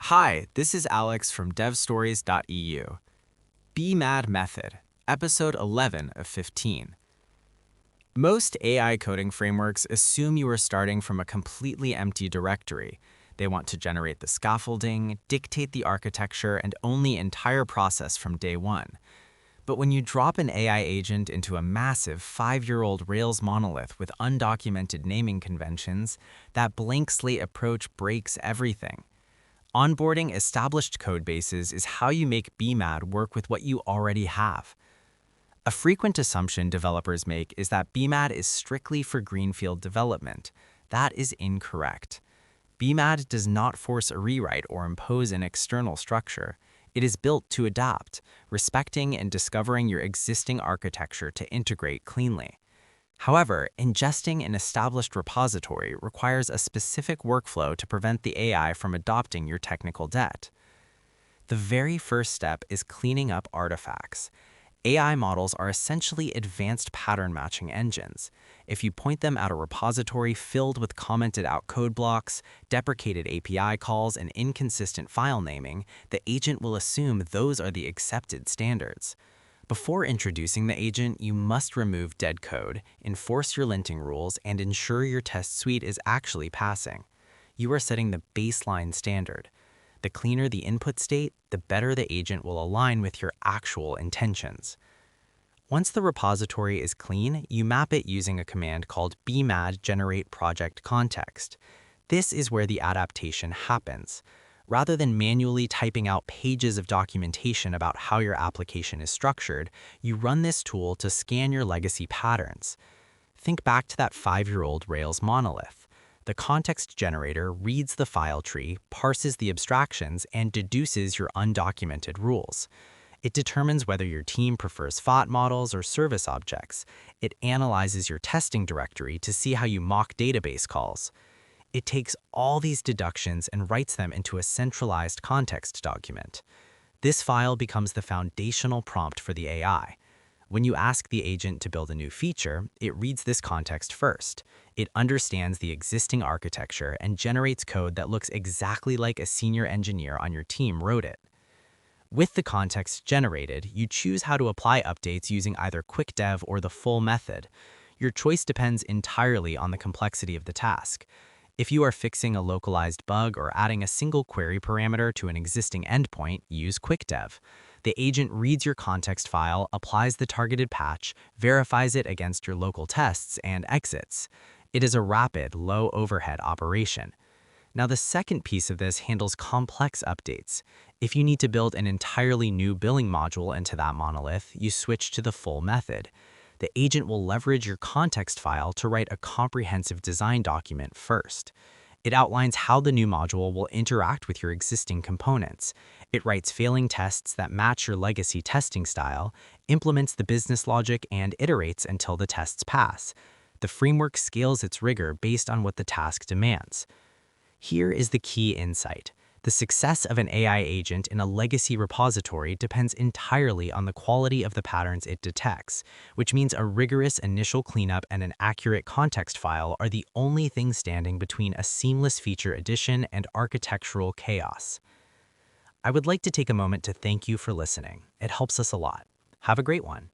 Hi, this is Alex from devstories.eu. BMad Method, Episode 11 of 15. Most AI coding frameworks assume you are starting from a completely empty directory. They want to generate the scaffolding, dictate the architecture, and own the entire process from day one. But when you drop an AI agent into a massive 5-year-old Rails monolith with undocumented naming conventions, that blank slate approach breaks everything. Onboarding established codebases is how you make BMad work with what you already have. A frequent assumption developers make is that BMad is strictly for greenfield development. That is incorrect. BMad does not force a rewrite or impose an external structure. It is built to adapt, respecting and discovering your existing architecture to integrate cleanly. However, ingesting an established repository requires a specific workflow to prevent the AI from adopting your technical debt. The very first step is cleaning up artifacts. AI models are essentially advanced pattern matching engines. If you point them at a repository filled with commented out code blocks, deprecated API calls, and inconsistent file naming, the agent will assume those are the accepted standards. Before introducing the agent, you must remove dead code, enforce your linting rules, and ensure your test suite is actually passing. You are setting the baseline standard. The cleaner the input state, the better the agent will align with your actual intentions. Once the repository is clean, you map it using a command called BMad generate project context. This is where the adaptation happens. Rather than manually typing out pages of documentation about how your application is structured, you run this tool to scan your legacy patterns. Think back to that 5-year-old Rails monolith. The context generator reads the file tree, parses the abstractions, and deduces your undocumented rules. It determines whether your team prefers FOT models or service objects. It analyzes your testing directory to see how you mock database calls. It takes all these deductions and writes them into a centralized context document. This file becomes the foundational prompt for the AI. When you ask the agent to build a new feature, it reads this context first. It understands the existing architecture and generates code that looks exactly like a senior engineer on your team wrote it. With the context generated, you choose how to apply updates using either quick dev or the full method. Your choice depends entirely on the complexity of the task. If you are fixing a localized bug or adding a single query parameter to an existing endpoint, use quick dev. The agent reads your context file, applies the targeted patch, verifies it against your local tests, and exits. It is a rapid, low-overhead operation. Now, the second piece of this handles complex updates. If you need to build an entirely new billing module into that monolith, you switch to the full method. The agent will leverage your context file to write a comprehensive design document first. It outlines how the new module will interact with your existing components. It writes failing tests that match your legacy testing style, implements the business logic, and iterates until the tests pass. The framework scales its rigor based on what the task demands. Here is the key insight. The success of an AI agent in a legacy repository depends entirely on the quality of the patterns it detects, which means a rigorous initial cleanup and an accurate context file are the only things standing between a seamless feature addition and architectural chaos. I would like to take a moment to thank you for listening. It helps us a lot. Have a great one.